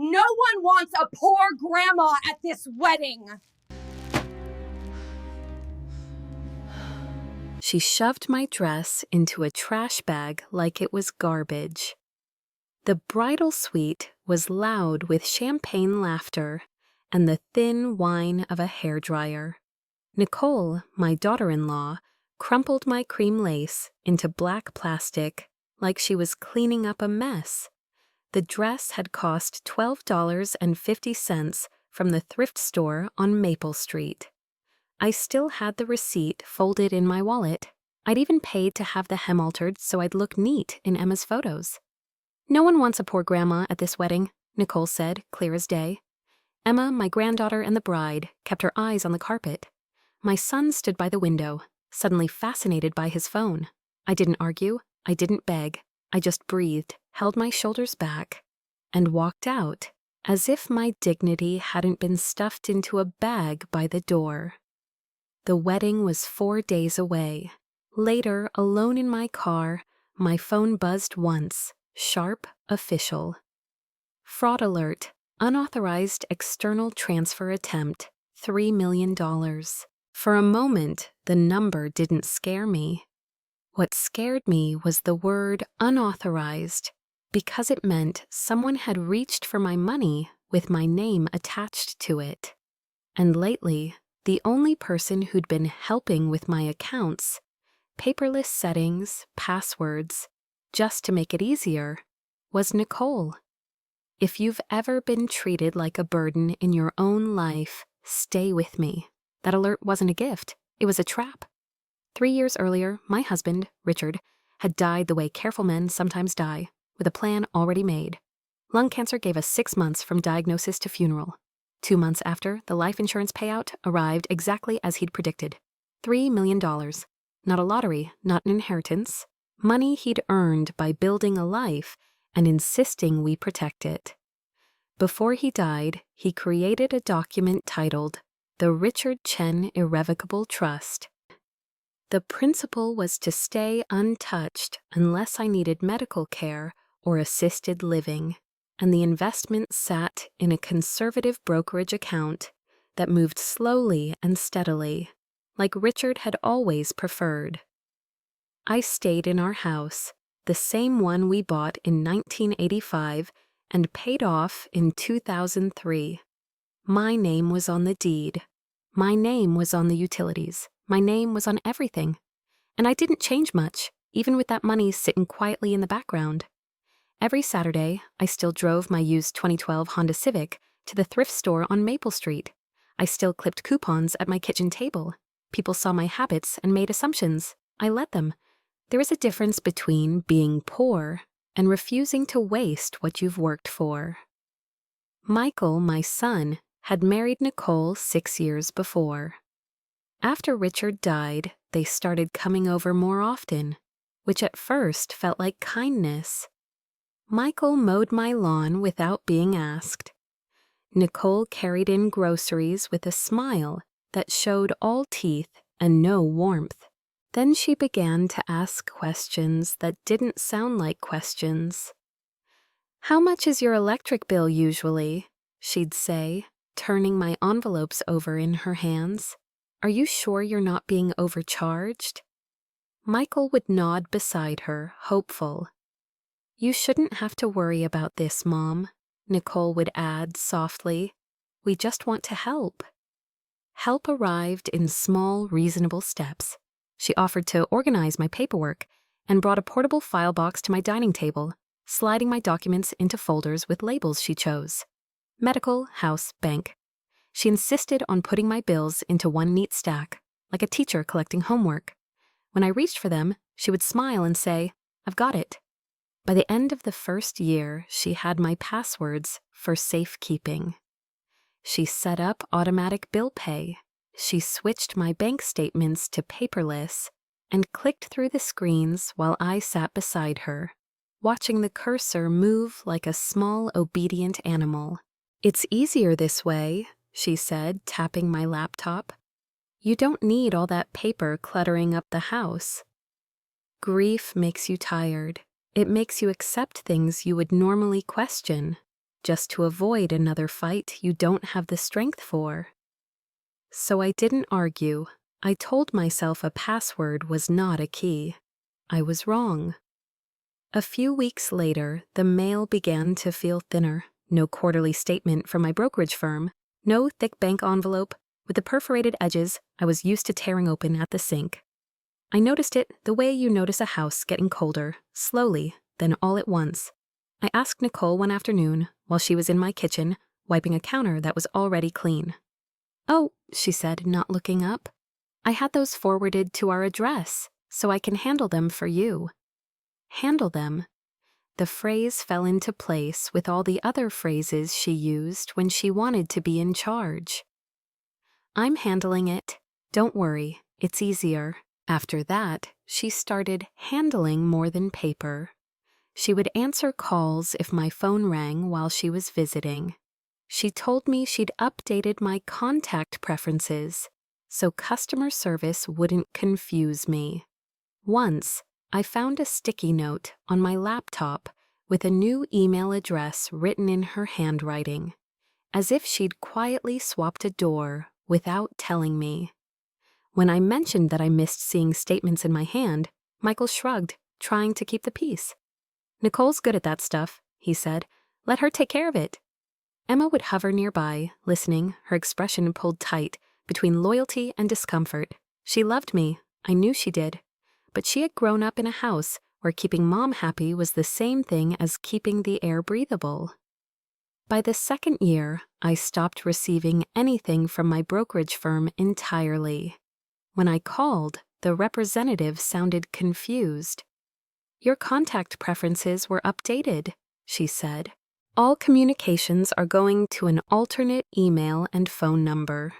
No one wants a poor grandma at this wedding. She shoved my dress into a trash bag like it was garbage. The bridal suite was loud with champagne laughter and the thin whine of a hairdryer. Nicole, my daughter-in-law, crumpled my cream lace into black plastic like she was cleaning up a mess. The dress had cost $12.50 from the thrift store on Maple Street. I still had the receipt folded in my wallet. I'd even paid to have the hem altered so I'd look neat in Emma's photos. "No one wants a poor grandma at this wedding," Nicole said, clear as day. Emma, my granddaughter, and the bride kept her eyes on the carpet. My son stood by the window, suddenly fascinated by his phone. I didn't argue. I didn't beg. I just breathed, held my shoulders back, and walked out, as if my dignity hadn't been stuffed into a bag by the door. The wedding was 4 days away. Later, alone in my car, my phone buzzed once, sharp, official. Fraud alert, unauthorized external transfer attempt, $3 million. For a moment, the number didn't scare me. What scared me was the word unauthorized, because it meant someone had reached for my money with my name attached to it. And lately, the only person who'd been helping with my accounts, paperless settings, passwords, just to make it easier, was Nicole. If you've ever been treated like a burden in your own life, stay with me. That alert wasn't a gift, it was a trap. 3 years earlier, my husband, Richard, had died the way careful men sometimes die, with a plan already made. Lung cancer gave us 6 months from diagnosis to funeral. 2 months after, the life insurance payout arrived exactly as he'd predicted. $3 million. Not a lottery, not an inheritance. Money he'd earned by building a life and insisting we protect it. Before he died, he created a document titled the Richard Chen Irrevocable Trust. The principle was to stay untouched unless I needed medical care or assisted living, and the investment sat in a conservative brokerage account that moved slowly and steadily, like Richard had always preferred. I stayed in our house, the same one we bought in 1985 and paid off in 2003. My name was on the deed. My name was on the utilities. My name was on everything. And I didn't change much, even with that money sitting quietly in the background. Every Saturday, I still drove my used 2012 Honda Civic to the thrift store on Maple Street. I still clipped coupons at my kitchen table. People saw my habits and made assumptions. I let them. There is a difference between being poor and refusing to waste what you've worked for. Michael, my son, had married Nicole 6 years before. After Richard died, they started coming over more often, which at first felt like kindness. Michael mowed my lawn without being asked. Nicole carried in groceries with a smile that showed all teeth and no warmth. Then she began to ask questions that didn't sound like questions. "How much is your electric bill usually?" she'd say, turning my envelopes over in her hands. "Are you sure you're not being overcharged?" Michael would nod beside her, hopeful. "You shouldn't have to worry about this, Mom," Nicole would add softly. "We just want to help." Help arrived in small, reasonable steps. She offered to organize my paperwork and brought a portable file box to my dining table, sliding my documents into folders with labels she chose. Medical, house, bank. She insisted on putting my bills into one neat stack, like a teacher collecting homework. When I reached for them, she would smile and say, "I've got it." By the end of the first year, she had my passwords for safekeeping. She set up automatic bill pay. She switched my bank statements to paperless and clicked through the screens while I sat beside her, watching the cursor move like a small, obedient animal. "It's easier this way," she said, tapping my laptop. "You don't need all that paper cluttering up the house." Grief makes you tired. It makes you accept things you would normally question. just to avoid another fight you don't have the strength for. So I didn't argue. I told myself a password was not a key. I was wrong. A few weeks later, the mail began to feel thinner. No quarterly statement from my brokerage firm, no thick bank envelope with the perforated edges I was used to tearing open at the sink. I noticed it the way you notice a house getting colder, slowly, then all at once. I asked Nicole one afternoon while she was in my kitchen, wiping a counter that was already clean. "Oh," she said, not looking up. "I had those forwarded to our address, so I can handle them for you." Handle them. The phrase fell into place with all the other phrases she used when she wanted to be in charge. "I'm handling it. Don't worry, it's easier." After that, she started handling more than paper. She would answer calls if my phone rang while she was visiting. She told me she'd updated my contact preferences so customer service wouldn't confuse me. Once, I found a sticky note on my laptop with a new email address written in her handwriting, as if she'd quietly swapped a door without telling me. When I mentioned that I missed seeing statements in my hand, Michael shrugged, trying to keep the peace. "Nicole's good at that stuff," he said. "Let her take care of it." Emma would hover nearby, listening, her expression pulled tight between loyalty and discomfort. She loved me. I knew she did. But she had grown up in a house where keeping Mom happy was the same thing as keeping the air breathable. By the second year, I stopped receiving anything from my brokerage firm entirely. When I called, the representative sounded confused. "Your contact preferences were updated," she said. "All communications are going to an alternate email and phone number."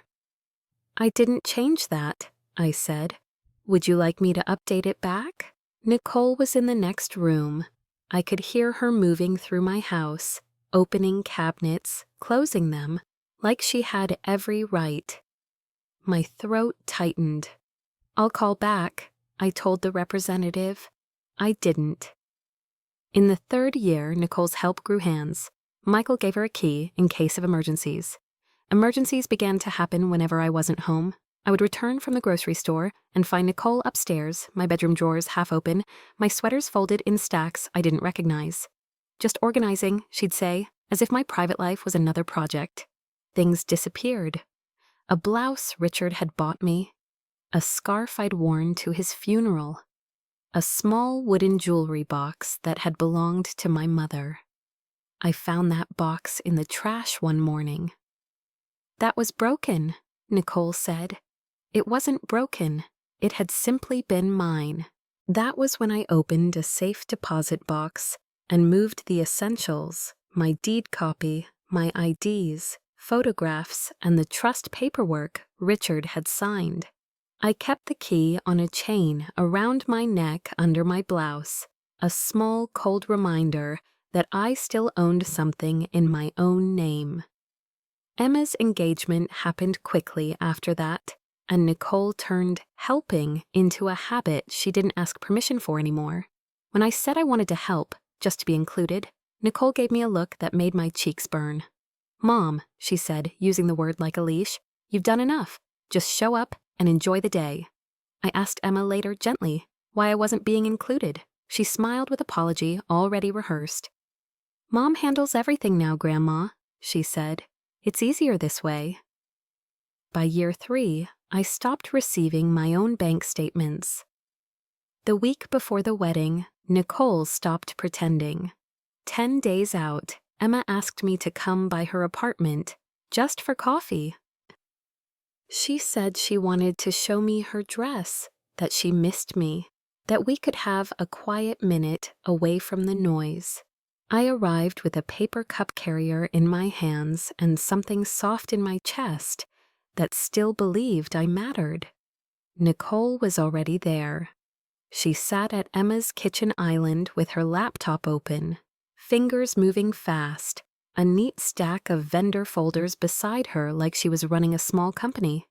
"I didn't change that," I said. "Would you like me to update it back?" Nicole was in the next room. I could hear her moving through my house, opening cabinets, closing them, like she had every right. My throat tightened. "I'll call back," I told the representative. I didn't. In the third year, Nicole's help grew hands. Michael gave her a key in case of emergencies. Emergencies began to happen whenever I wasn't home. I would return from the grocery store and find Nicole upstairs, my bedroom drawers half open, my sweaters folded in stacks I didn't recognize. "Just organizing," she'd say, as if my private life was another project. Things disappeared. A blouse Richard had bought me. A scarf I'd worn to his funeral. A small wooden jewelry box that had belonged to my mother. I found that box in the trash one morning. "That was broken," Nicole said. It wasn't broken. It had simply been mine. That was when I opened a safe deposit box and moved the essentials, my deed copy, my IDs, photographs, and the trust paperwork Richard had signed. I kept the key on a chain around my neck under my blouse, a small, cold reminder that I still owned something in my own name. Emma's engagement happened quickly after that, and Nicole turned helping into a habit she didn't ask permission for anymore. When I said I wanted to help, just to be included, Nicole gave me a look that made my cheeks burn. "Mom," she said, using the word like a leash, "you've done enough. Just show up and enjoy the day." I asked Emma later gently why I wasn't being included. She smiled with apology already rehearsed. "Mom handles everything now, Grandma," she said. "It's easier this way." By year 3, I stopped receiving my own bank statements. The week before the wedding, Nicole stopped pretending. 10 days out, Emma asked me to come by her apartment, just for coffee. She said she wanted to show me her dress, that she missed me, that we could have a quiet minute away from the noise. I arrived with a paper cup carrier in my hands and something soft in my chest that still believed I mattered. Nicole was already there. She sat at Emma's kitchen island with her laptop open, fingers moving fast, a neat stack of vendor folders beside her like she was running a small company.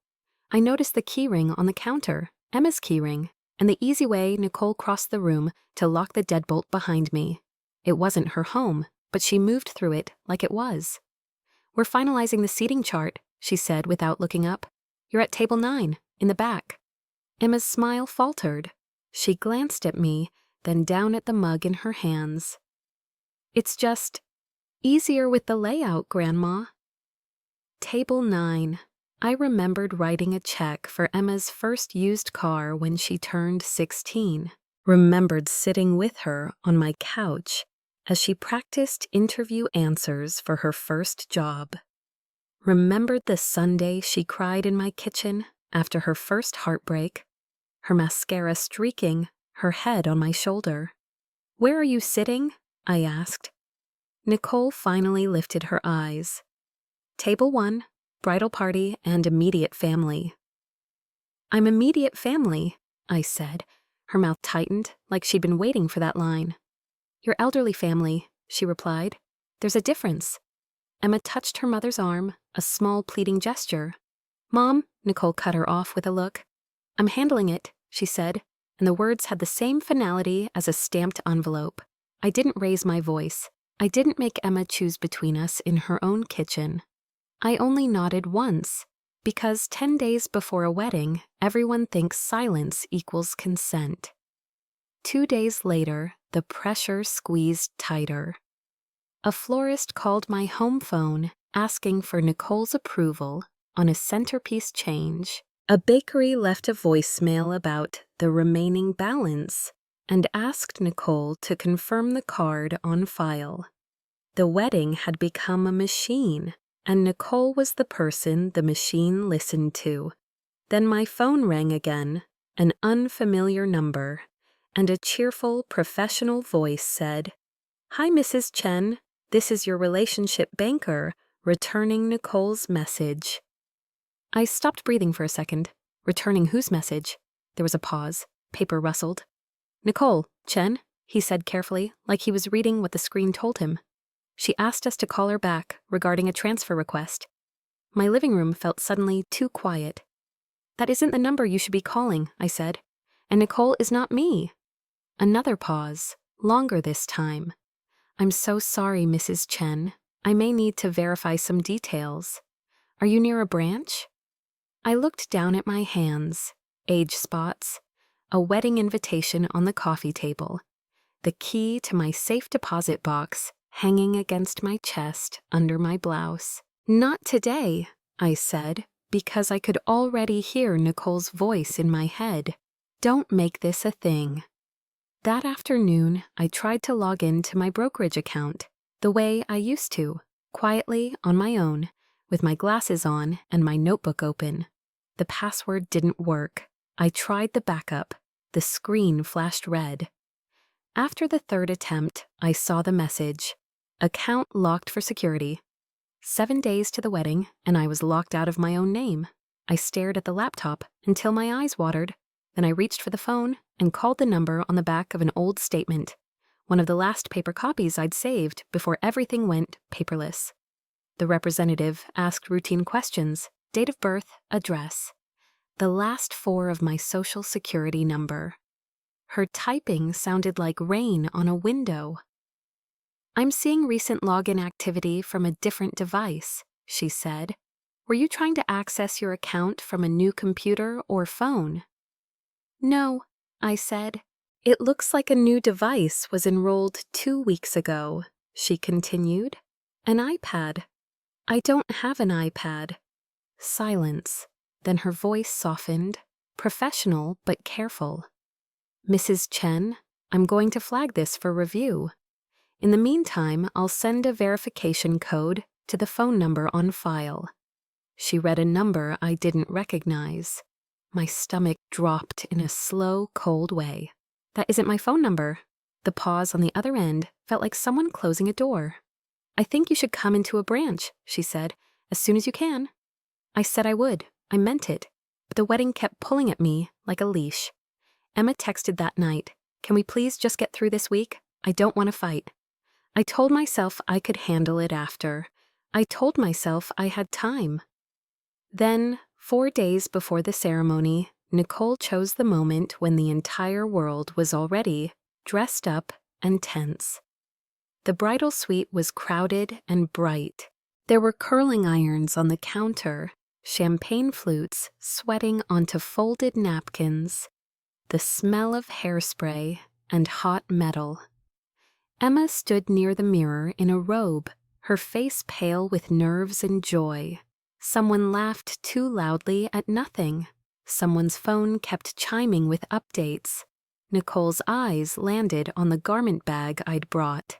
I noticed the keyring on the counter, Emma's keyring, and the easy way Nicole crossed the room to lock the deadbolt behind me. It wasn't her home, but she moved through it like it was. "We're finalizing the seating chart," she said without looking up. "You're at table 9, in the back." Emma's smile faltered. She glanced at me, then down at the mug in her hands. "It's just easier with the layout, Grandma." Table 9. I remembered writing a check for Emma's first used car when she turned 16. Remembered sitting with her on my couch as she practiced interview answers for her first job. Remembered the Sunday she cried in my kitchen after her first heartbreak, her mascara streaking, her head on my shoulder. "Where are you sitting?" I asked. Nicole finally lifted her eyes. "Table 1, bridal party and immediate family." "I'm immediate family," I said. Her mouth tightened like she'd been waiting for that line. "You're elderly family," she replied. "There's a difference." Emma touched her mother's arm, a small pleading gesture. "Mom," Nicole cut her off with a look. "I'm handling it," she said, and the words had the same finality as a stamped envelope. I didn't raise my voice. I didn't make Emma choose between us in her own kitchen. I only nodded once, because 10 days before a wedding, everyone thinks silence equals consent. 2 days later, the pressure squeezed tighter. A florist called my home phone asking for Nicole's approval on a centerpiece change. A bakery left a voicemail about the remaining balance and asked Nicole to confirm the card on file. The wedding had become a machine, and Nicole was the person the machine listened to. Then my phone rang again, an unfamiliar number, and a cheerful, professional voice said, "Hi, Mrs. Chen. This is your relationship banker, returning Nicole's message." I stopped breathing for a second. Returning whose message? There was a pause. Paper rustled. "Nicole, Chen," he said carefully, like he was reading what the screen told him. "She asked us to call her back regarding a transfer request." My living room felt suddenly too quiet. "That isn't the number you should be calling," I said. "And Nicole is not me." Another pause, longer this time. "I'm so sorry, Mrs. Chen. I may need to verify some details. Are you near a branch?" I looked down at my hands, age spots, a wedding invitation on the coffee table, the key to my safe deposit box hanging against my chest under my blouse. "Not today," I said, because I could already hear Nicole's voice in my head. "Don't make this a thing." That afternoon, I tried to log into my brokerage account, the way I used to, quietly on my own, with my glasses on and my notebook open. The password didn't work. I tried the backup. The screen flashed red. After the third attempt, I saw the message. "Account locked for security." 7 days to the wedding, and I was locked out of my own name. I stared at the laptop until my eyes watered. Then I reached for the phone and called the number on the back of an old statement, one of the last paper copies I'd saved before everything went paperless. The representative asked routine questions, date of birth, address, the last 4 of my social security number. Her typing sounded like rain on a window. "I'm seeing recent login activity from a different device," she said. "Were you trying to access your account from a new computer or phone?" "No," I said. "It looks like a new device was enrolled 2 weeks ago," she continued. "An iPad." "I don't have an iPad." Silence. Then her voice softened, professional but careful. "Mrs. Chen, I'm going to flag this for review. In the meantime, I'll send a verification code to the phone number on file." She read a number I didn't recognize. My stomach dropped in a slow, cold way. "That isn't my phone number." The pause on the other end felt like someone closing a door. "I think you should come into a branch," she said, "as soon as you can." I said I would. I meant it. But the wedding kept pulling at me like a leash. Emma texted that night, "Can we please just get through this week? I don't want to fight." I told myself I could handle it after. I told myself I had time. Then, 4 days before the ceremony, Nicole chose the moment when the entire world was already dressed up and tense. The bridal suite was crowded and bright. There were curling irons on the counter, champagne flutes sweating onto folded napkins, the smell of hairspray and hot metal. Emma stood near the mirror in a robe, her face pale with nerves and joy. Someone laughed too loudly at nothing. Someone's phone kept chiming with updates. Nicole's eyes landed on the garment bag I'd brought.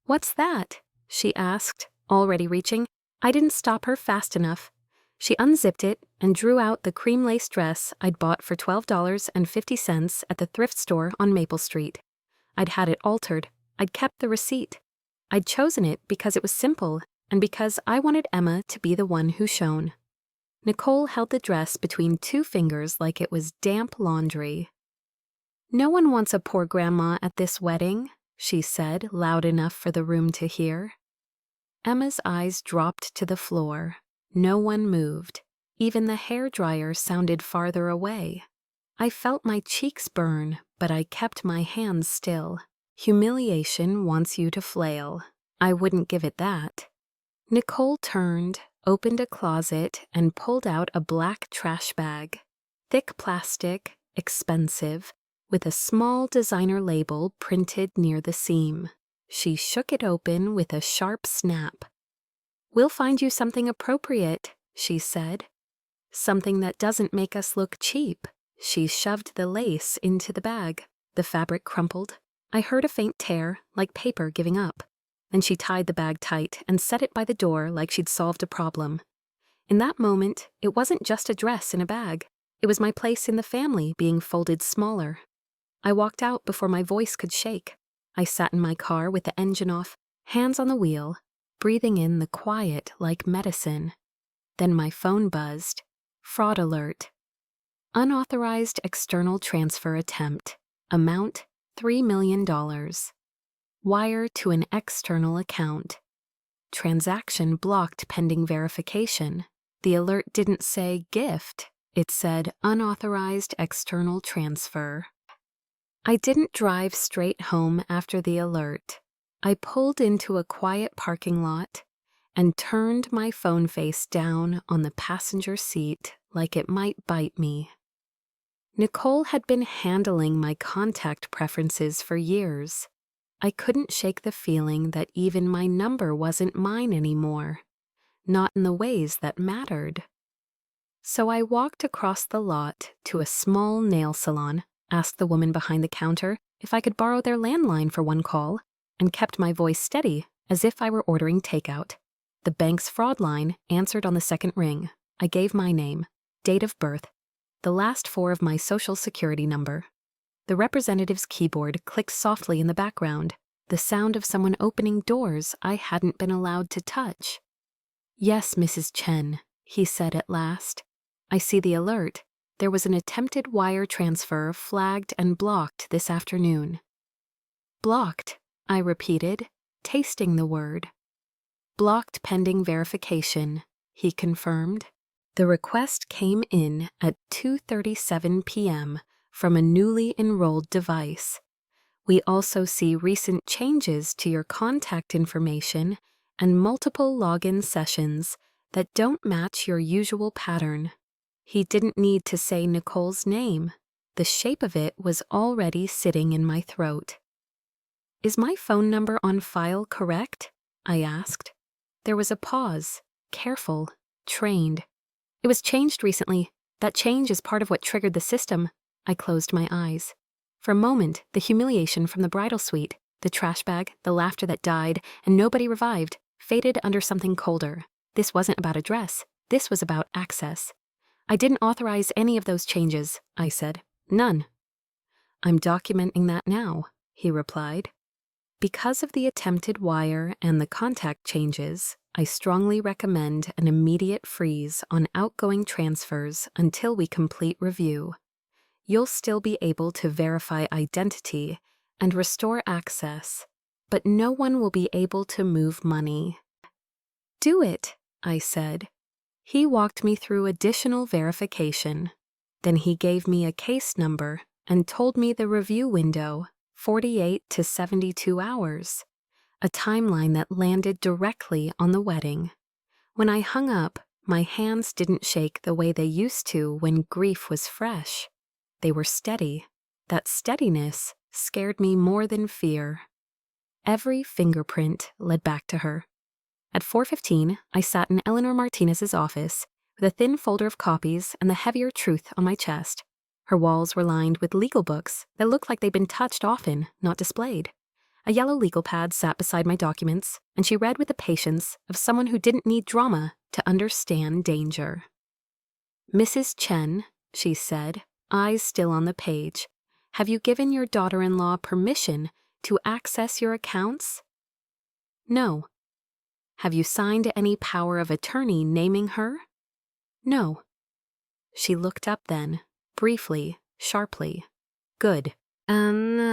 "What's that?" she asked, already reaching. I didn't stop her fast enough. She unzipped it and drew out the cream lace dress I'd bought for $12.50 at the thrift store on Maple Street. I'd had it altered. I'd kept the receipt. I'd chosen it because it was simple and because I wanted Emma to be the one who shone. Nicole held the dress between two fingers like it was damp laundry. "No one wants a poor grandma at this wedding," she said, loud enough for the room to hear. Emma's eyes dropped to the floor. No one moved. Even the hairdryer sounded farther away. I felt my cheeks burn, but I kept my hands still. Humiliation wants you to flail. I wouldn't give it that. Nicole turned, opened a closet, and pulled out a black trash bag. Thick plastic, expensive, with a small designer label printed near the seam. She shook it open with a sharp snap. "We'll find you something appropriate," she said. "Something that doesn't make us look cheap." She shoved the lace into the bag. The fabric crumpled. I heard a faint tear, like paper giving up. Then she tied the bag tight and set it by the door like she'd solved a problem. In that moment, it wasn't just a dress in a bag. It was my place in the family being folded smaller. I walked out before my voice could shake. I sat in my car with the engine off, hands on the wheel, breathing in the quiet like medicine. Then my phone buzzed. Fraud alert. Unauthorized external transfer attempt. Amount $3 million. Wire to an external account. Transaction blocked pending verification. The alert didn't say gift. It said unauthorized external transfer. I didn't drive straight home after the alert. I pulled into a quiet parking lot and turned my phone face down on the passenger seat like it might bite me. Nicole had been handling my contact preferences for years. I couldn't shake the feeling that even my number wasn't mine anymore, not in the ways that mattered. So I walked across the lot to a small nail salon, asked the woman behind the counter if I could borrow their landline for one call, and kept my voice steady as if I were ordering takeout. The bank's fraud line answered on the second ring. I gave my name, date of birth, the last four of my social security number. The representative's keyboard clicked softly in the background, the sound of someone opening doors I hadn't been allowed to touch. "Yes, Mrs. Chen," he said at last. "I see the alert. There was an attempted wire transfer flagged and blocked this afternoon." "Blocked," I repeated, tasting the word. "Blocked pending verification," he confirmed. The request came in at 2:37 p.m. from a newly enrolled device. We also see recent changes to your contact information and multiple login sessions that don't match your usual pattern. He didn't need to say Nicole's name. The shape of it was already sitting in my throat. "Is my phone number on file correct?" I asked. There was a pause, careful, trained. "It was changed recently. That change is part of what triggered the system." I closed my eyes. For a moment, the humiliation from the bridal suite, the trash bag, the laughter that died, and nobody revived, faded under something colder. This wasn't about a dress. This was about access. "I didn't authorize any of those changes," I said. "None." "I'm documenting that now," he replied. "Because of the attempted wire and the contact changes, I strongly recommend an immediate freeze on outgoing transfers until we complete review. You'll still be able to verify identity and restore access, but no one will be able to move money." "Do it," I said. He walked me through additional verification. Then he gave me a case number and told me the review window, 48 to 72 hours. a timeline that landed directly on the wedding. When I hung up, my hands didn't shake the way they used to when grief was fresh. They were steady. That steadiness scared me more than fear. Every fingerprint led back to her. At 4:15, I sat in Eleanor Martinez's office with a thin folder of copies and the heavier truth on my chest. Her walls were lined with legal books that looked like they'd been touched often, not displayed. A yellow legal pad sat beside my documents, and she read with the patience of someone who didn't need drama to understand danger. "Mrs. Chen," she said, eyes still on the page, "have you given your daughter-in-law permission to access your accounts?" "No." "Have you signed any power of attorney naming her?" "No." She looked up then, briefly, sharply. "Good."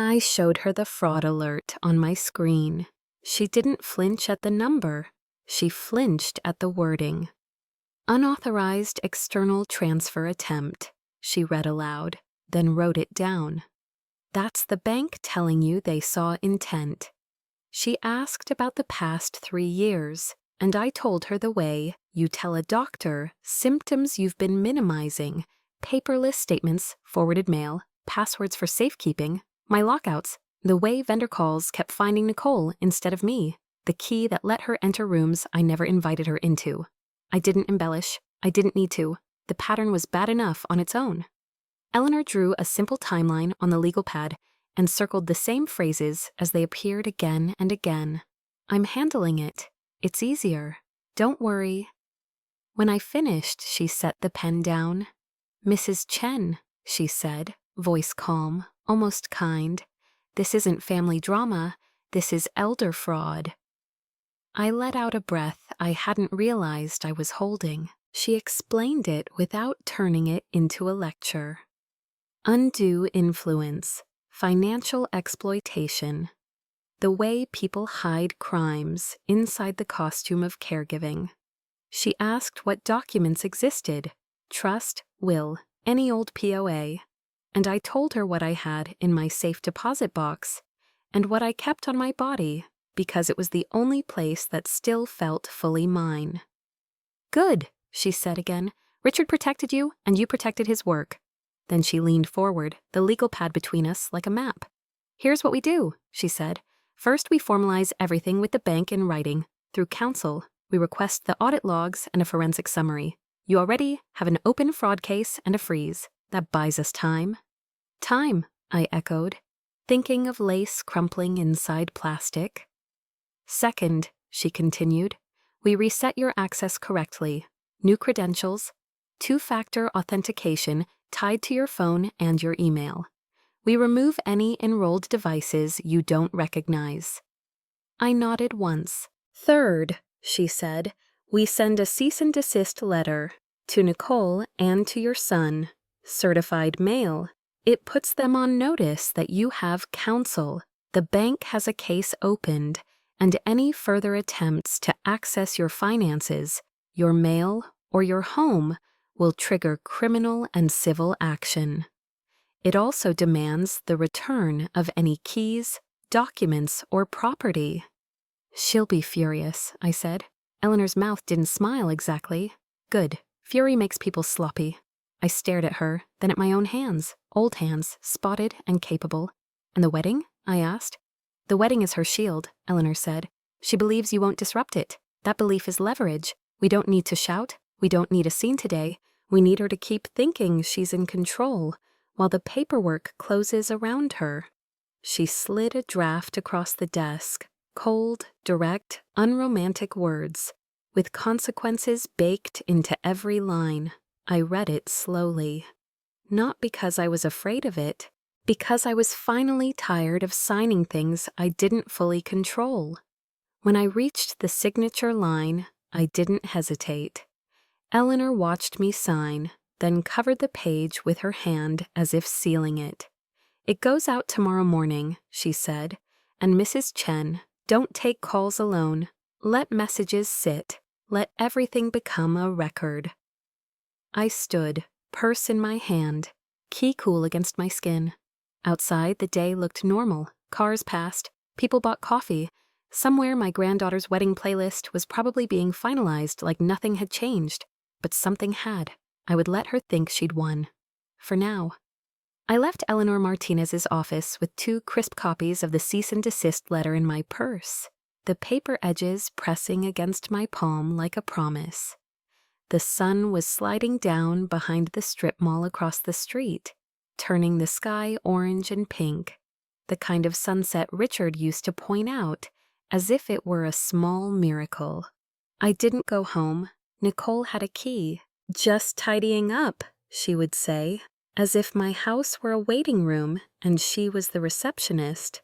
I showed her the fraud alert on my screen. She didn't flinch at the number. She flinched at the wording. "Unauthorized external transfer attempt," she read aloud, then wrote it down. "That's the bank telling you they saw intent." She asked about the past 3 years, and I told her the way you tell a doctor symptoms you've been minimizing, paperless statements, forwarded mail, passwords for safekeeping, my lockouts, the way vendor calls kept finding Nicole instead of me, the key that let her enter rooms I never invited her into. I didn't embellish. I didn't need to. The pattern was bad enough on its own. Eleanor drew a simple timeline on the legal pad and circled the same phrases as they appeared again and again. "I'm handling it. It's easier. Don't worry." When I finished, she set the pen down. "Mrs. Chen," she said, voice calm, almost kind. "This isn't family drama. This is elder fraud." I let out a breath I hadn't realized I was holding. She explained it without turning it into a lecture. Undue influence, financial exploitation, the way people hide crimes inside the costume of caregiving. She asked what documents existed, trust, will, any old POA, and I told her what I had in my safe deposit box and what I kept on my body because it was the only place that still felt fully mine. "Good," she said again. "Richard protected you, and you protected his work." Then she leaned forward, the legal pad between us like a map. "Here's what we do," she said. "First, we formalize everything with the bank in writing. Through counsel, we request the audit logs and a forensic summary. You already have an open fraud case and a freeze. That buys us time." "Time," I echoed, thinking of lace crumpling inside plastic. "Second," she continued, "we reset your access correctly. New credentials, 2-factor authentication tied to your phone and your email. We remove any enrolled devices you don't recognize." I nodded once. "Third," she said, "we send a cease and desist letter to Nicole and to your son. Certified mail. It puts them on notice that you have counsel. The bank has a case opened, and any further attempts to access your finances, your mail, or your home will trigger criminal and civil action. It also demands the return of any keys, documents, or property." "She'll be furious," I said. Eleanor's mouth didn't smile exactly. "Good. Fury makes people sloppy." I stared at her, then at my own hands, old hands, spotted and capable. "And the wedding?" I asked. "The wedding is her shield," Eleanor said. "She believes you won't disrupt it. That belief is leverage. We don't need to shout. We don't need a scene today. We need her to keep thinking she's in control while the paperwork closes around her." She slid a draft across the desk, cold, direct, unromantic words, with consequences baked into every line. I read it slowly. Not because I was afraid of it, because I was finally tired of signing things I didn't fully control. When I reached the signature line, I didn't hesitate. Eleanor watched me sign, then covered the page with her hand as if sealing it. "It goes out tomorrow morning," she said, "and Mrs. Chen, don't take calls alone. Let messages sit. Let everything become a record." I stood, purse in my hand, key cool against my skin. Outside, the day looked normal. Cars passed. People bought coffee. Somewhere my granddaughter's wedding playlist was probably being finalized like nothing had changed, but something had. I would let her think she'd won. For now. I left Eleanor Martinez's office with 2 crisp copies of the cease and desist letter in my purse, the paper edges pressing against my palm like a promise. The sun was sliding down behind the strip mall across the street, turning the sky orange and pink, the kind of sunset Richard used to point out as if it were a small miracle. I didn't go home. Nicole had a key. "Just tidying up," she would say, as if my house were a waiting room and she was the receptionist.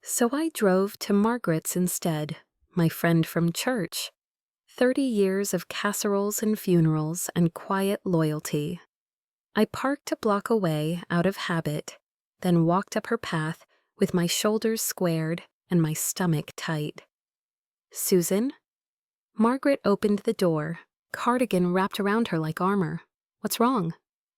So I drove to Margaret's instead, my friend from church. 30 years of casseroles and funerals and quiet loyalty. I parked a block away out of habit, then walked up her path with my shoulders squared and my stomach tight. "Susan?" Margaret opened the door, cardigan wrapped around her like armor. "What's wrong?"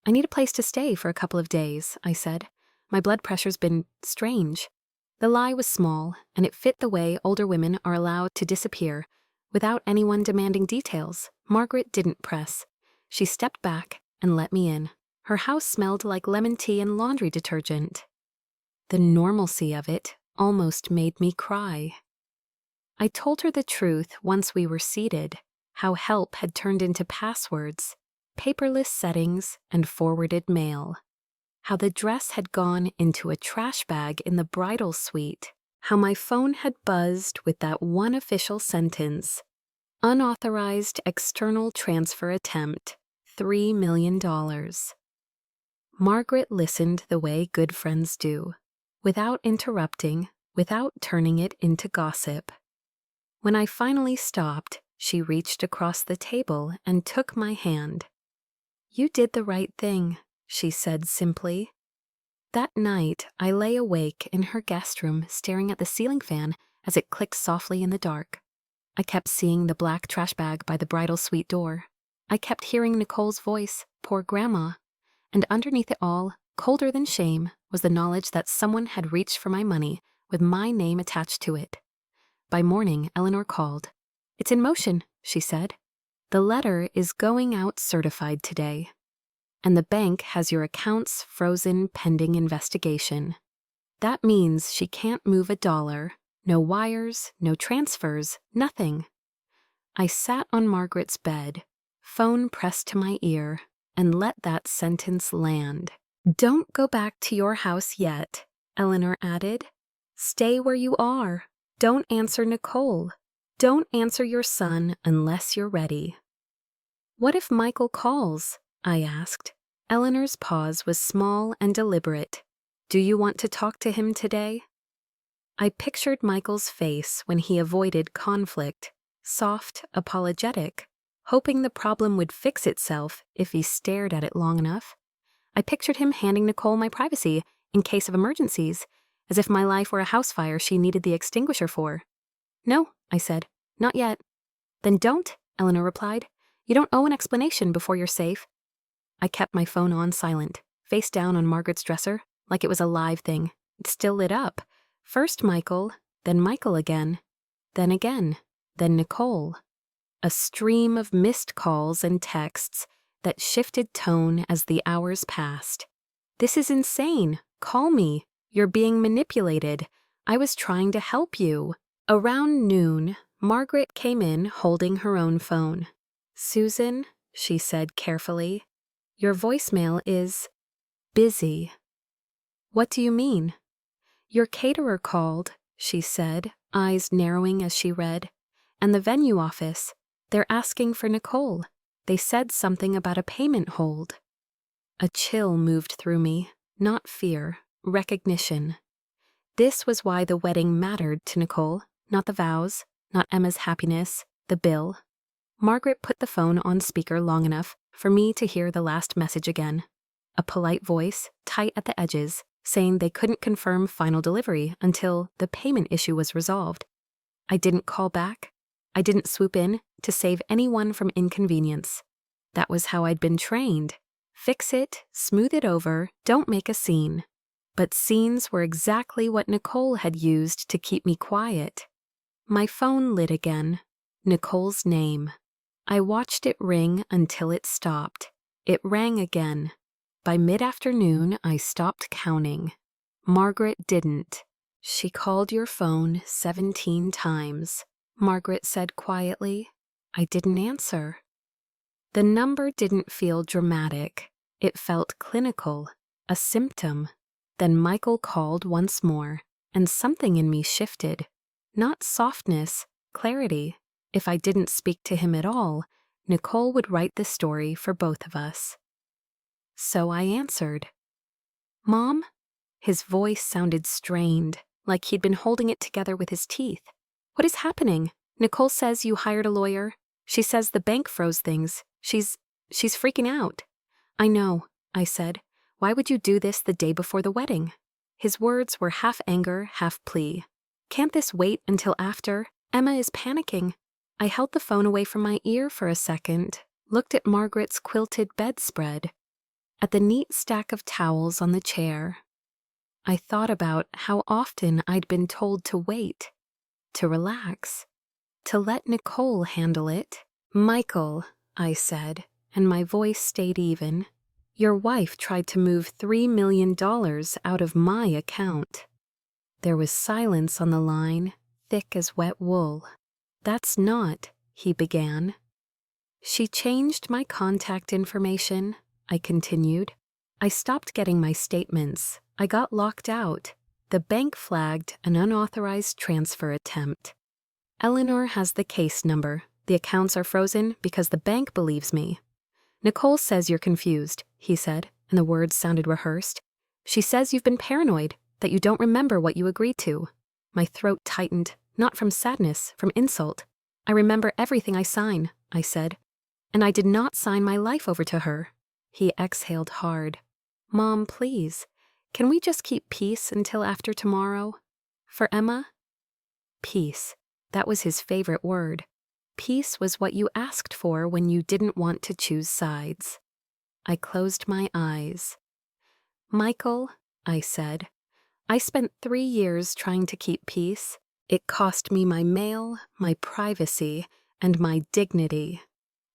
"I need a place to stay for a couple of days," I said. "My blood pressure's been strange." The lie was small, and it fit the way older women are allowed to disappear without anyone demanding details. Margaret didn't press. She stepped back and let me in. Her house smelled like lemon tea and laundry detergent. The normalcy of it almost made me cry. I told her the truth once we were seated, how help had turned into passwords, paperless settings, and forwarded mail. How the dress had gone into a trash bag in the bridal suite. How my phone had buzzed with that one official sentence: "Unauthorized external transfer attempt, $3 million. Margaret listened the way good friends do, without interrupting, without turning it into gossip. When I finally stopped, she reached across the table and took my hand. "You did the right thing," she said simply. That night, I lay awake in her guest room staring at the ceiling fan as it clicked softly in the dark. I kept seeing the black trash bag by the bridal suite door. I kept hearing Nicole's voice, "Poor Grandma." And underneath it all, colder than shame, was the knowledge that someone had reached for my money with my name attached to it. By morning, Eleanor called. "It's in motion," she said. "The letter is going out certified today. And the bank has your accounts frozen pending investigation. That means she can't move a dollar, no wires, no transfers, nothing." I sat on Margaret's bed, phone pressed to my ear, and let that sentence land. "Don't go back to your house yet," Eleanor added. "Stay where you are. Don't answer Nicole. Don't answer your son unless you're ready." "What if Michael calls?" I asked. Eleanor's pause was small and deliberate. "Do you want to talk to him today?" I pictured Michael's face when he avoided conflict, soft, apologetic, hoping the problem would fix itself if he stared at it long enough. I pictured him handing Nicole my privacy in case of emergencies, as if my life were a house fire she needed the extinguisher for. "No," I said, "not yet." "Then don't," Eleanor replied. "You don't owe an explanation before you're safe." I kept my phone on silent, face down on Margaret's dresser, like it was a live thing. It still lit up. First Michael again, then Nicole. A stream of missed calls and texts that shifted tone as the hours passed. "This is insane. Call me. You're being manipulated. I was trying to help you." Around noon, Margaret came in holding her own phone. "Susan," she said carefully, "your voicemail is busy." "What do you mean?" "Your caterer called," she said, eyes narrowing as she read. "And the venue office. They're asking for Nicole. They said something about a payment hold." A chill moved through me, not fear, recognition. This was why the wedding mattered to Nicole, not the vows, not Emma's happiness, the bill. Margaret put the phone on speaker long enough for me to hear the last message again. A polite voice, tight at the edges, saying they couldn't confirm final delivery until the payment issue was resolved. I didn't call back. I didn't swoop in to save anyone from inconvenience. That was how I'd been trained. Fix it, smooth it over, don't make a scene. But scenes were exactly what Nicole had used to keep me quiet. My phone lit again. Nicole's name. I watched it ring until it stopped. It rang again. By mid-afternoon, I stopped counting. Margaret didn't. She called your phone 17 times, Margaret said quietly. I didn't answer. The number didn't feel dramatic. It felt clinical, a symptom. Then Michael called once more, and something in me shifted. Not softness, clarity. If I didn't speak to him at all, Nicole would write the story for both of us. So I answered. Mom? His voice sounded strained, like he'd been holding it together with his teeth. What is happening? Nicole says you hired a lawyer. She says the bank froze things. She's freaking out. I know, I said. Why would you do this the day before the wedding? His words were half anger, half plea. Can't this wait until after? Emma is panicking. I held the phone away from my ear for a second, looked at Margaret's quilted bedspread, at the neat stack of towels on the chair. I thought about how often I'd been told to wait, to relax, to let Nicole handle it. Michael, I said, and my voice stayed even. Your wife tried to move $3 million out of my account. There was silence on the line, thick as wet wool. That's not, he began. She changed my contact information, I continued. I stopped getting my statements. I got locked out. The bank flagged an unauthorized transfer attempt. Eleanor has the case number. The accounts are frozen because the bank believes me. Nicole says you're confused, he said, and the words sounded rehearsed. She says you've been paranoid, that you don't remember what you agreed to. My throat tightened, not from sadness, from insult. I remember everything I sign, I said. And I did not sign my life over to her. He exhaled hard. Mom, please, can we just keep peace until after tomorrow? For Emma? Peace. That was his favorite word. Peace was what you asked for when you didn't want to choose sides. I closed my eyes. Michael, I said, I spent 3 years trying to keep peace. It cost me my mail, my privacy, and my dignity.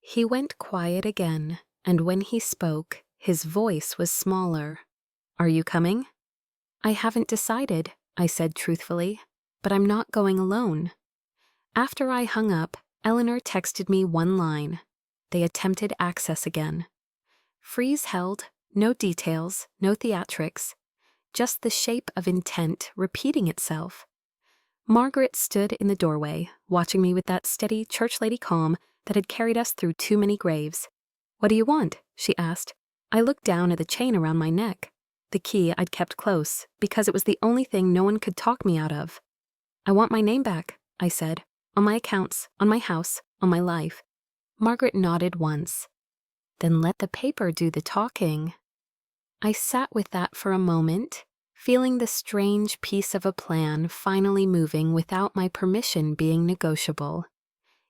He went quiet again, and when he spoke, his voice was smaller. Are you coming? I haven't decided, I said truthfully, but I'm not going alone. After I hung up, Eleanor texted me one line. They attempted access again. Freeze held, no details, no theatrics, just the shape of intent repeating itself. Margaret stood in the doorway, watching me with that steady church lady calm that had carried us through too many graves. What do you want? She asked. I looked down at the chain around my neck. The key I'd kept close, because it was the only thing no one could talk me out of. I want my name back, I said. On my accounts, on my house, on my life. Margaret nodded once. Then let the paper do the talking. I sat with that for a moment, feeling the strange piece of a plan finally moving without my permission being negotiable.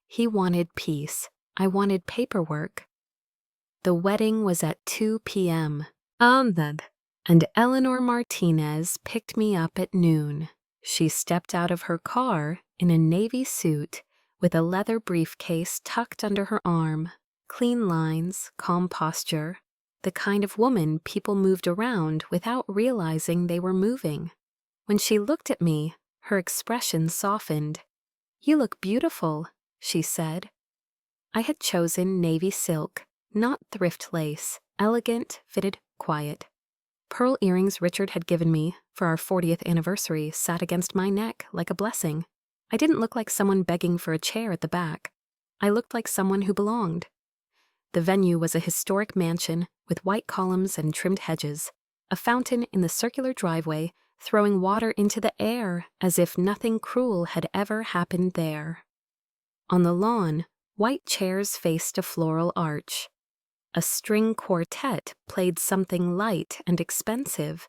He wanted peace. I wanted paperwork. The wedding was at 2 p.m. And Eleanor Martinez picked me up at noon. She stepped out of her car in a navy suit with a leather briefcase tucked under her arm. Clean lines, calm posture, the kind of woman people moved around without realizing they were moving. When she looked at me, her expression softened. You look beautiful, she said. I had chosen navy silk, not thrift lace, elegant, fitted, quiet. Pearl earrings Richard had given me for our 40th anniversary sat against my neck like a blessing. I didn't look like someone begging for a chair at the back. I looked like someone who belonged. The venue was a historic mansion with white columns and trimmed hedges, a fountain in the circular driveway throwing water into the air as if nothing cruel had ever happened there. On the lawn, white chairs faced a floral arch. A string quartet played something light and expensive.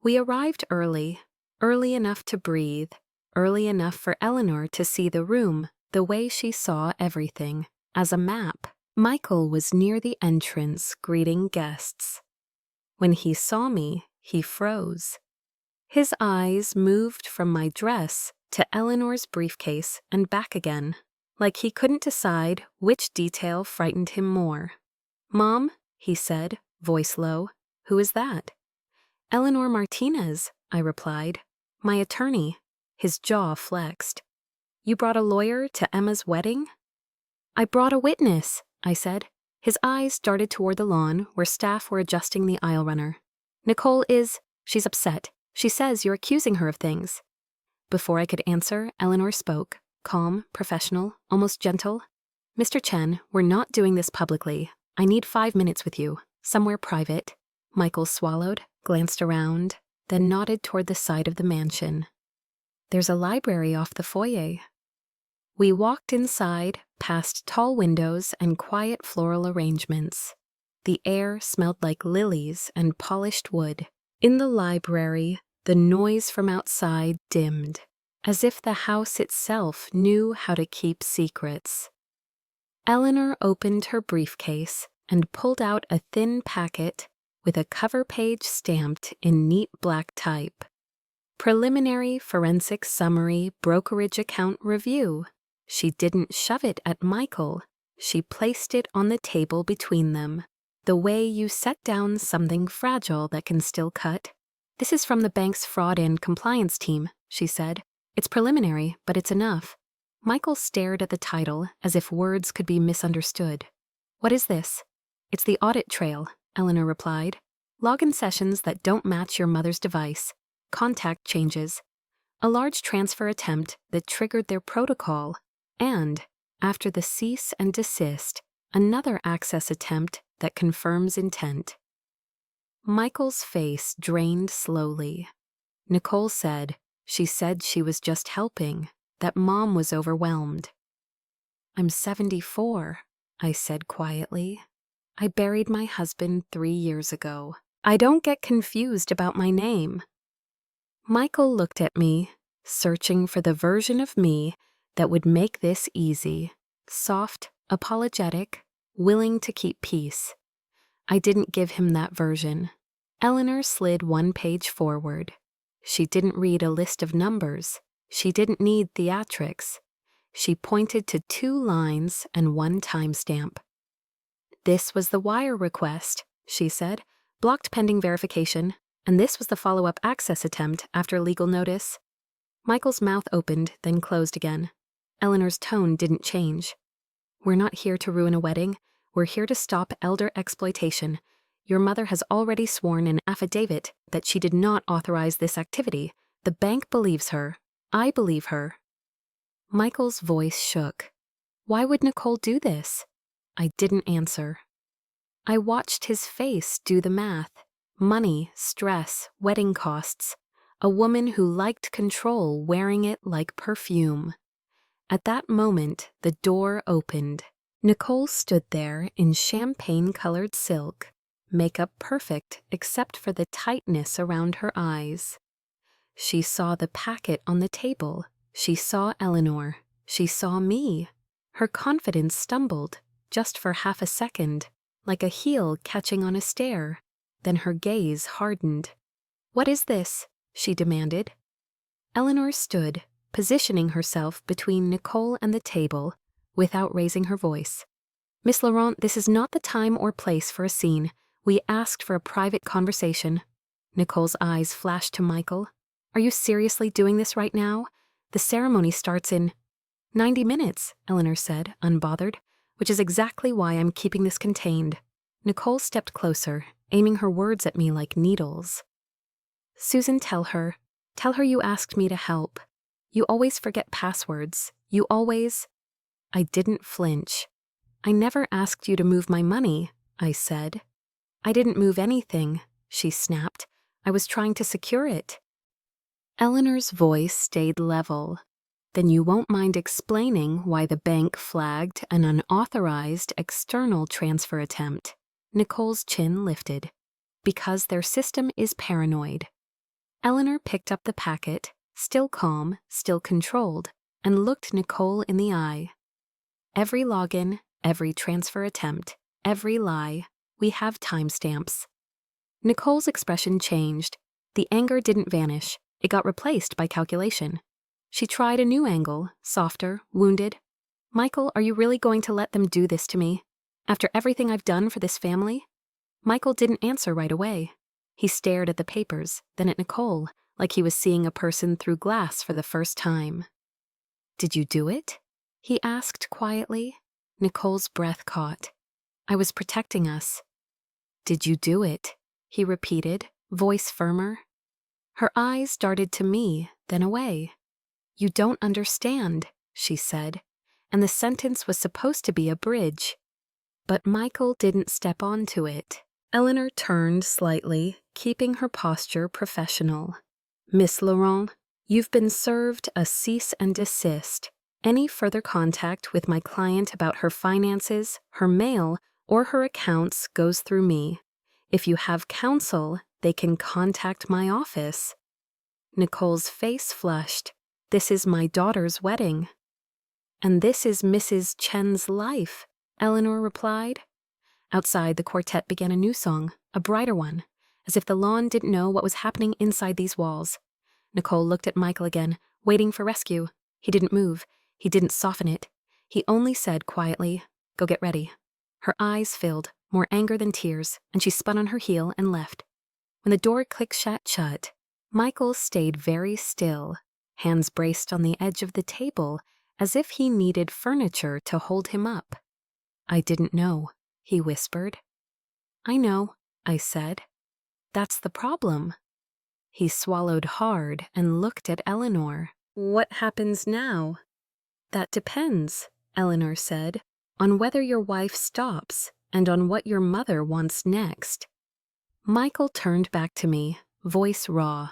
We arrived early enough to breathe, early enough for Eleanor to see the room the way she saw everything, as a map. Michael was near the entrance greeting guests. When he saw me, he froze. His eyes moved from my dress to Eleanor's briefcase and back again, like he couldn't decide which detail frightened him more. "Mom," he said, voice low, "who is that?" "Eleanor Martinez," I replied. "My attorney." His jaw flexed. "You brought a lawyer to Emma's wedding?" "I brought a witness," I said. His eyes darted toward the lawn where staff were adjusting the aisle runner. She's upset. She says you're accusing her of things." Before I could answer, Eleanor spoke, calm, professional, almost gentle. "Mr. Chen, we're not doing this publicly. I need 5 minutes with you, somewhere private." Michael swallowed, glanced around, then nodded toward the side of the mansion. "There's a library off the foyer." We walked inside, past tall windows and quiet floral arrangements. The air smelled like lilies and polished wood. In the library, the noise from outside dimmed, as if the house itself knew how to keep secrets. Eleanor opened her briefcase and pulled out a thin packet with a cover page stamped in neat black type. "Preliminary Forensic Summary Brokerage Account Review." She didn't shove it at Michael. She placed it on the table between them, the way you set down something fragile that can still cut. "This is from the bank's fraud and compliance team," she said. "It's preliminary, but it's enough." Michael stared at the title as if words could be misunderstood. "What is this?" "It's the audit trail," Eleanor replied. "Login sessions that don't match your mother's device. Contact changes. A large transfer attempt that triggered their protocol. And, after the cease and desist, another access attempt that confirms intent." Michael's face drained slowly. Nicole said she was just helping, that Mom was overwhelmed. "I'm 74, I said quietly. "I buried my husband 3 years ago. I don't get confused about my name." Michael looked at me, searching for the version of me that would make this easy. Soft, apologetic, willing to keep peace. I didn't give him that version. Eleanor slid 1 page forward. She didn't read a list of numbers. She didn't need theatrics. She pointed to 2 lines and 1 timestamp. "This was the wire request," she said, "blocked pending verification, and this was the follow-up access attempt after legal notice." Michael's mouth opened, then closed again. Eleanor's tone didn't change. "We're not here to ruin a wedding. We're here to stop elder exploitation. Your mother has already sworn an affidavit that she did not authorize this activity. The bank believes her. I believe her." Michael's voice shook. "Why would Nicole do this?" I didn't answer. I watched his face do the math. Money, stress, wedding costs. A woman who liked control wearing it like perfume. At that moment, the door opened. Nicole stood there in champagne-colored silk, makeup perfect except for the tightness around her eyes. She saw the packet on the table. She saw Eleanor. She saw me. Her confidence stumbled, just for half a second, like a heel catching on a stair. Then her gaze hardened. "What is this?" she demanded. Eleanor stood, positioning herself between Nicole and the table, without raising her voice. "Miss Laurent, this is not the time or place for a scene. We asked for a private conversation." Nicole's eyes flashed to Michael. "Are you seriously doing this right now? The ceremony starts in 90 minutes, Eleanor said, unbothered, "which is exactly why I'm keeping this contained." Nicole stepped closer, aiming her words at me like needles. "Susan, tell her you asked me to help. You always forget passwords. You always—" I didn't flinch. "I never asked you to move my money," I said. "I didn't move anything," she snapped. "I was trying to secure it." Eleanor's voice stayed level. "Then you won't mind explaining why the bank flagged an unauthorized external transfer attempt?" Nicole's chin lifted. "Because their system is paranoid." Eleanor picked up the packet, still calm, still controlled, and looked Nicole in the eye. "Every login, every transfer attempt, every lie, we have timestamps." Nicole's expression changed. The anger didn't vanish. It got replaced by calculation. She tried a new angle, softer, wounded. Michael, are you really going to let them do this to me? After everything I've done for this family? Michael didn't answer right away. He stared at the papers, then at Nicole, like he was seeing a person through glass for the first time. Did you do it? He asked quietly. Nicole's breath caught. I was protecting us. Did you do it? He repeated, voice firmer. Her eyes darted to me, then away. You don't understand, she said, and the sentence was supposed to be a bridge. But Michael didn't step onto it. Eleanor turned slightly, keeping her posture professional. Miss Laurent, you've been served a cease and desist. Any further contact with my client about her finances, her mail, or her accounts goes through me. If you have counsel, they can contact my office. Nicole's face flushed. This is my daughter's wedding. And this is Mrs. Chen's life, Eleanor replied. Outside, the quartet began a new song, a brighter one, as if the lawn didn't know what was happening inside these walls. Nicole looked at Michael again, waiting for rescue. He didn't move. He didn't soften it. He only said quietly, "Go get ready." Her eyes filled, more anger than tears, and she spun on her heel and left. When the door click-shat shut, Michael stayed very still, hands braced on the edge of the table, as if he needed furniture to hold him up. I didn't know, he whispered. I know, I said. That's the problem. He swallowed hard and looked at Eleanor. What happens now? That depends, Eleanor said, on whether your wife stops and on what your mother wants next. Michael turned back to me, voice raw.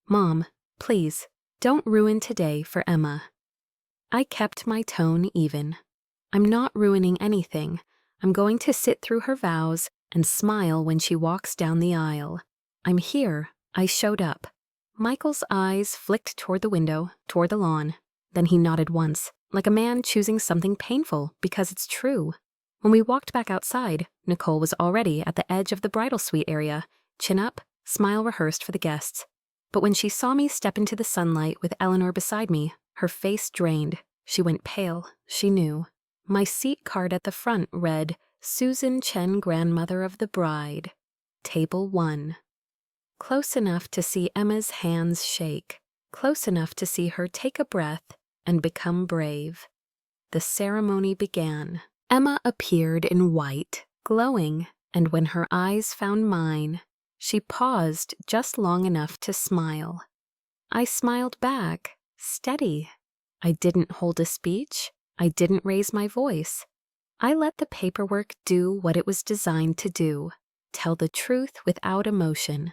Mom, please, don't ruin today for Emma. I kept my tone even. I'm not ruining anything. I'm going to sit through her vows and smile when she walks down the aisle. I'm here. I showed up. Michael's eyes flicked toward the window, toward the lawn. Then he nodded once, like a man choosing something painful because it's true. When we walked back outside, Nicole was already at the edge of the bridal suite area, chin up, smile rehearsed for the guests. But when she saw me step into the sunlight with Eleanor beside me, her face drained. She went pale, she knew. My seat card at the front read, Susan Chen, grandmother of the bride. Table 1. Close enough to see Emma's hands shake, close enough to see her take a breath and become brave. The ceremony began. Emma appeared in white, glowing, and when her eyes found mine, she paused just long enough to smile. I smiled back, steady. I didn't hold a speech. I didn't raise my voice. I let the paperwork do what it was designed to do, tell the truth without emotion.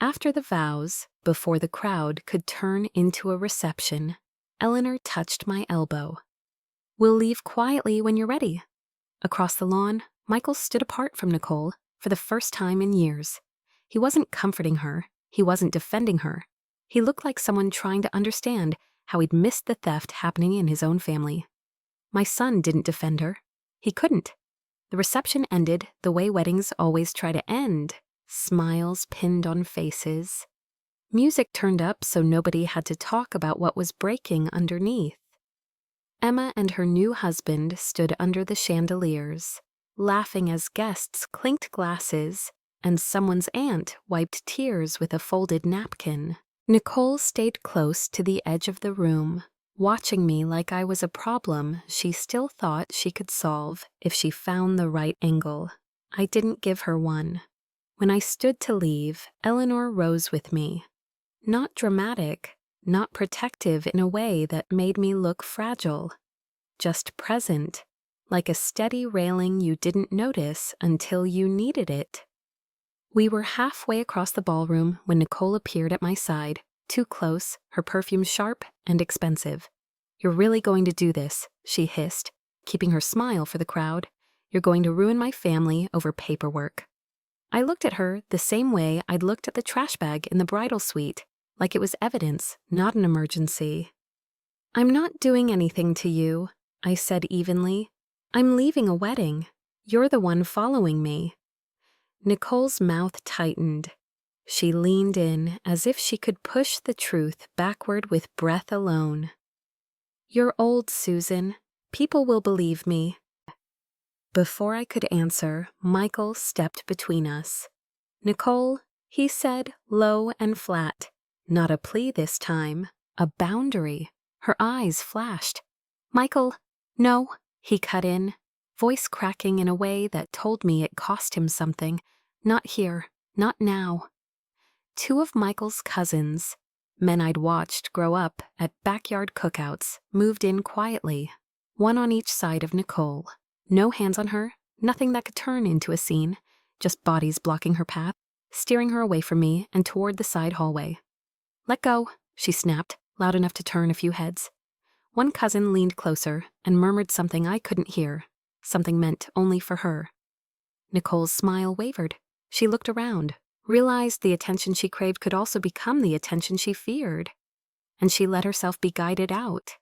After the vows, before the crowd could turn into a reception, Eleanor touched my elbow. We'll leave quietly when you're ready. Across the lawn, Michael stood apart from Nicole for the first time in years. He wasn't comforting her. He wasn't defending her. He looked like someone trying to understand how he'd missed the theft happening in his own family. My son didn't defend her. He couldn't. The reception ended the way weddings always try to end. Smiles pinned on faces. Music turned up so nobody had to talk about what was breaking underneath. Emma and her new husband stood under the chandeliers, laughing as guests clinked glasses and someone's aunt wiped tears with a folded napkin. Nicole stayed close to the edge of the room, watching me like I was a problem she still thought she could solve if she found the right angle. I didn't give her one. When I stood to leave, Eleanor rose with me. Not dramatic, not protective in a way that made me look fragile. Just present, like a steady railing you didn't notice until you needed it. We were halfway across the ballroom when Nicole appeared at my side, too close, her perfume sharp and expensive. You're really going to do this, she hissed, keeping her smile for the crowd. You're going to ruin my family over paperwork. I looked at her the same way I'd looked at the trash bag in the bridal suite, like it was evidence, not an emergency. I'm not doing anything to you, I said evenly. I'm leaving a wedding. You're the one following me. Nicole's mouth tightened. She leaned in as if she could push the truth backward with breath alone. "You're old, Susan. People will believe me." Before I could answer, Michael stepped between us. "Nicole," he said, low and flat. Not a plea this time, a boundary. Her eyes flashed. "Michael, no," he cut in, voice cracking in a way that told me it cost him something. "Not here, not now." Two of Michael's cousins, men I'd watched grow up at backyard cookouts, moved in quietly, one on each side of Nicole. No hands on her, nothing that could turn into a scene, just bodies blocking her path, steering her away from me and toward the side hallway. "Let go," she snapped, loud enough to turn a few heads. One cousin leaned closer and murmured something I couldn't hear, something meant only for her. Nicole's smile wavered. She looked around, realized the attention she craved could also become the attention she feared, and she let herself be guided out.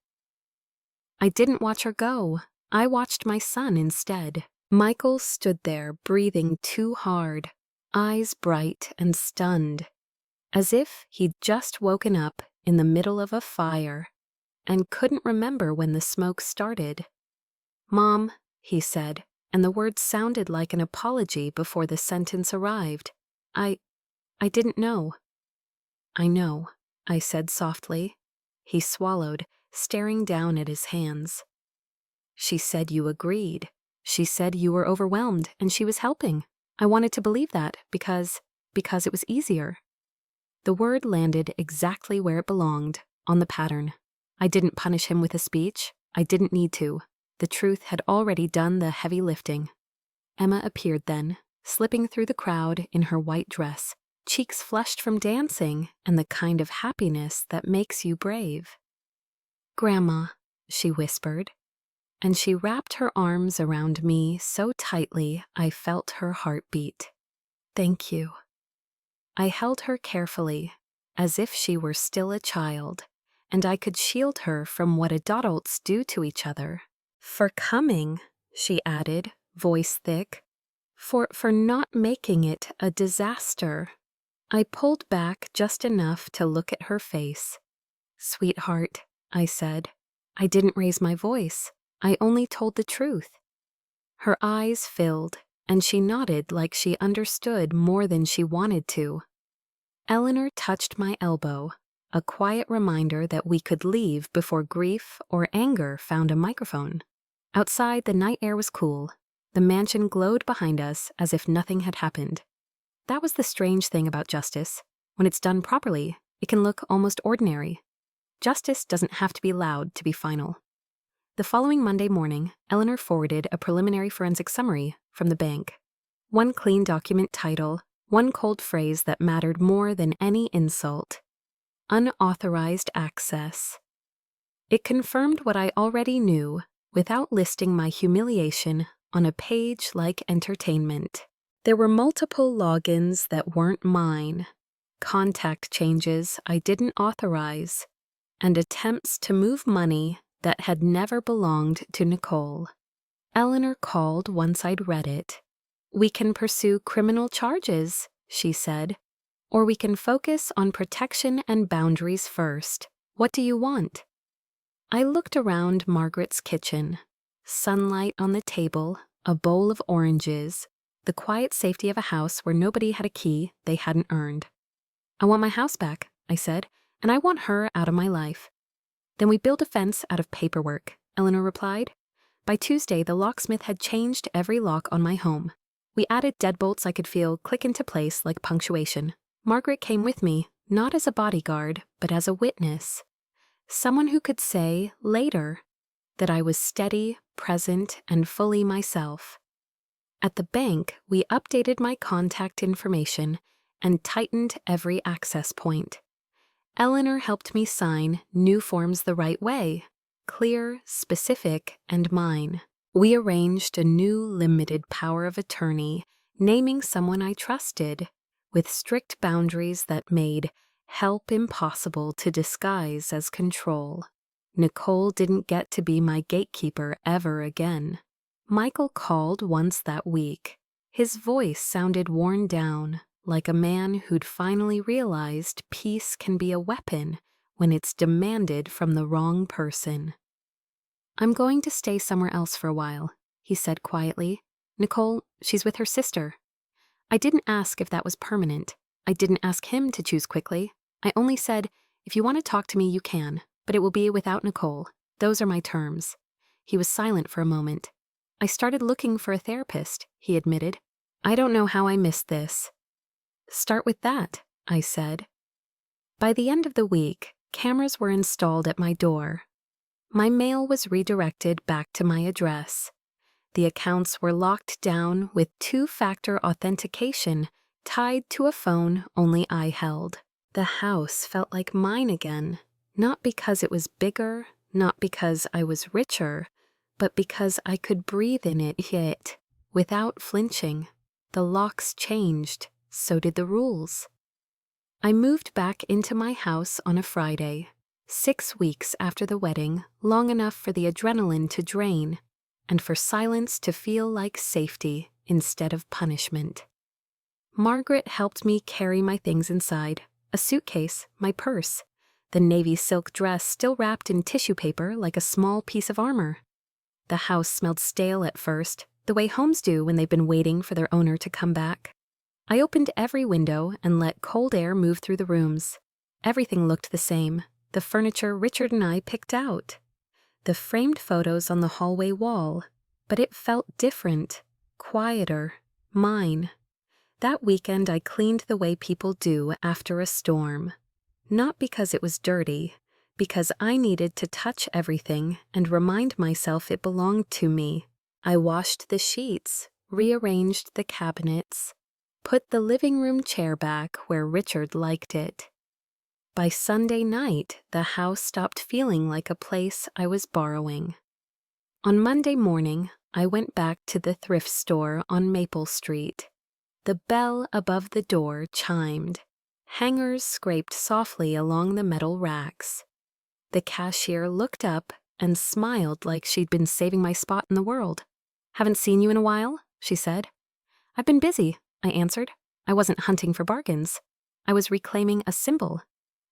I didn't watch her go. I watched my son instead. Michael stood there, breathing too hard, eyes bright and stunned, as if he'd just woken up in the middle of a fire and couldn't remember when the smoke started. "Mom," he said, and the words sounded like an apology before the sentence arrived. I didn't know." "I know," I said softly. He swallowed, staring down at his hands. "She said you agreed. She said you were overwhelmed and she was helping. I wanted to believe that because it was easier." The word landed exactly where it belonged, on the pattern. I didn't punish him with a speech. I didn't need to. The truth had already done the heavy lifting. Emma appeared then, slipping through the crowd in her white dress, cheeks flushed from dancing and the kind of happiness that makes you brave. "Grandma," she whispered, and she wrapped her arms around me so tightly I felt her heartbeat. "Thank you." I held her carefully, as if she were still a child, and I could shield her from what adults do to each other. "For coming," she added, voice thick. For not making it a disaster." I pulled back just enough to look at her face. "Sweetheart," I said, "I didn't raise my voice. I only told the truth." Her eyes filled, and she nodded like she understood more than she wanted to. Eleanor touched my elbow, a quiet reminder that we could leave before grief or anger found a microphone. Outside, the night air was cool. The mansion glowed behind us as if nothing had happened. That was the strange thing about justice. When it's done properly, it can look almost ordinary. Justice doesn't have to be loud to be final. The following Monday morning, Eleanor forwarded a preliminary forensic summary from the bank. One clean document title, one cold phrase that mattered more than any insult. Unauthorized access. It confirmed what I already knew without listing my humiliation on a page like entertainment. There were multiple logins that weren't mine, contact changes I didn't authorize, and attempts to move money that had never belonged to Nicole. Eleanor called once I'd read it. "We can pursue criminal charges," she said, "or we can focus on protection and boundaries first. What do you want?" I looked around Margaret's kitchen. Sunlight on the table, a bowl of oranges, the quiet safety of a house where nobody had a key they hadn't earned. "I want my house back," I said, "and I want her out of my life." "Then we build a fence out of paperwork," Eleanor replied. By Tuesday, the locksmith had changed every lock on my home. We added deadbolts I could feel click into place like punctuation. Margaret came with me, not as a bodyguard, but as a witness. Someone who could say, later, that I was steady, present, and fully myself. At the bank, we updated my contact information and tightened every access point. Eleanor helped me sign new forms the right way, clear, specific, and mine. We arranged a new limited power of attorney, naming someone I trusted, with strict boundaries that made help impossible to disguise as control. Nicole didn't get to be my gatekeeper ever again. Michael called once that week. His voice sounded worn down, like a man who'd finally realized peace can be a weapon when it's demanded from the wrong person. "I'm going to stay somewhere else for a while," he said quietly. "Nicole, she's with her sister." I didn't ask if that was permanent. I didn't ask him to choose quickly. I only said, "If you want to talk to me, you can, but it will be without Nicole. Those are my terms." He was silent for a moment. "I started looking for a therapist," he admitted. "I don't know how I missed this." "Start with that," I said. By the end of the week, cameras were installed at my door. My mail was redirected back to my address. The accounts were locked down with two-factor authentication tied to a phone only I held. The house felt like mine again, not because it was bigger, not because I was richer, but because I could breathe in it without flinching. The locks changed, so did the rules. I moved back into my house on a Friday, 6 weeks after the wedding, long enough for the adrenaline to drain, and for silence to feel like safety instead of punishment. Margaret helped me carry my things inside, a suitcase, my purse, the navy silk dress still wrapped in tissue paper like a small piece of armor. The house smelled stale at first, the way homes do when they've been waiting for their owner to come back. I opened every window and let cold air move through the rooms. Everything looked the same, the furniture Richard and I picked out, the framed photos on the hallway wall, but it felt different, quieter, mine. That weekend I cleaned the way people do after a storm. Not because it was dirty, because I needed to touch everything and remind myself it belonged to me. I washed the sheets, rearranged the cabinets, put the living room chair back where Richard liked it. By Sunday night, the house stopped feeling like a place I was borrowing. On Monday morning, I went back to the thrift store on Maple Street. The bell above the door chimed. Hangers scraped softly along the metal racks. The cashier looked up and smiled like she'd been saving my spot in the world. "Haven't seen you in a while," she said. "I've been busy," I answered. I wasn't hunting for bargains. I was reclaiming a symbol.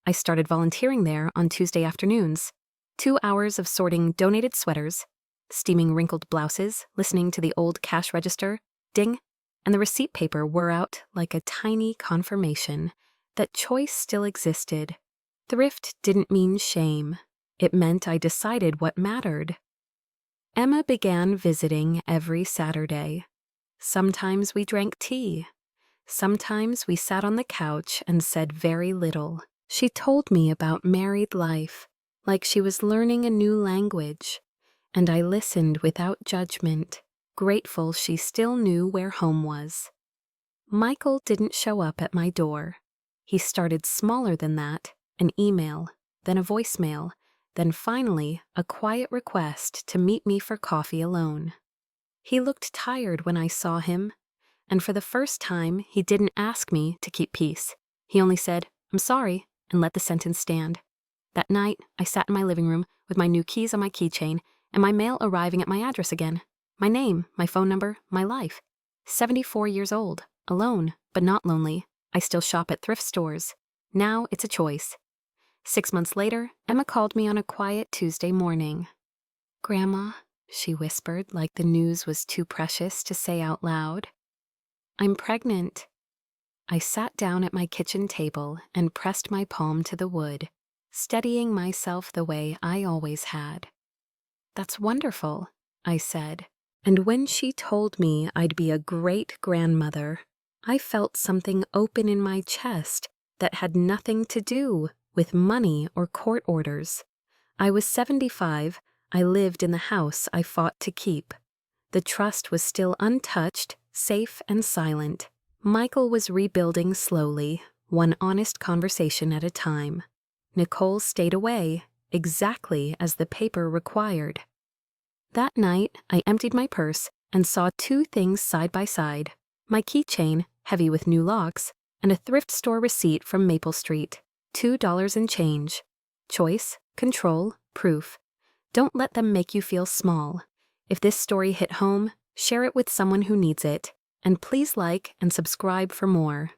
I started volunteering there on Tuesday afternoons. 2 hours of sorting donated sweaters, steaming wrinkled blouses, listening to the old cash register, ding, and the receipt paper wore out like a tiny confirmation that choice still existed. Thrift didn't mean shame. It meant I decided what mattered. Emma began visiting every Saturday. Sometimes we drank tea. Sometimes we sat on the couch and said very little. She told me about married life, like she was learning a new language, and I listened without judgment, grateful she still knew where home was. Michael didn't show up at my door. He started smaller than that, an email, then a voicemail, then finally a quiet request to meet me for coffee alone. He looked tired when I saw him, and for the first time he didn't ask me to keep peace. He only said, "I'm sorry," and let the sentence stand. That night, I sat in my living room with my new keys on my keychain and my mail arriving at my address again. My name, my phone number, my life. 74 years old, alone, but not lonely. I still shop at thrift stores. Now it's a choice. 6 months later, Emma called me on a quiet Tuesday morning. "Grandma," she whispered like the news was too precious to say out loud. "I'm pregnant." I sat down at my kitchen table and pressed my palm to the wood, steadying myself the way I always had. "That's wonderful," I said, and when she told me I'd be a great grandmother, I felt something open in my chest that had nothing to do with money or court orders. I was 75, I lived in the house I fought to keep. The trust was still untouched, safe and silent. Michael was rebuilding slowly, one honest conversation at a time. Nicole stayed away, exactly as the paper required. That night, I emptied my purse and saw 2 things side by side, my keychain, heavy with new locks, and a thrift store receipt from Maple Street, $2 and change. Choice, control, proof. Don't let them make you feel small. If this story hit home, share it with someone who needs it. And please like and subscribe for more.